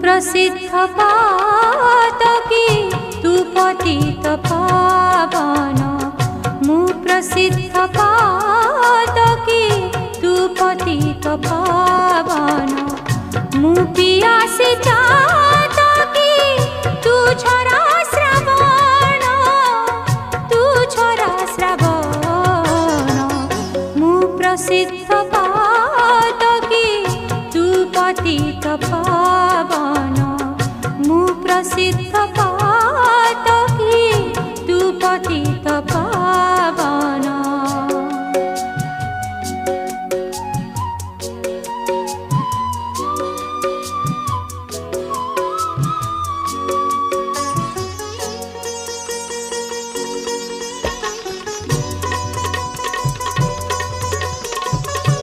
प्रसिद्ध पातकी तू पतित पावन मु प्रसिद्ध पातकी तू पतित पावन मु पियासी चातकी तू छोरा श्रावण मु प्रसिद्ध पातकी तू पतित पावन मु प्रसिद्ध पातकी तू पतित पावन।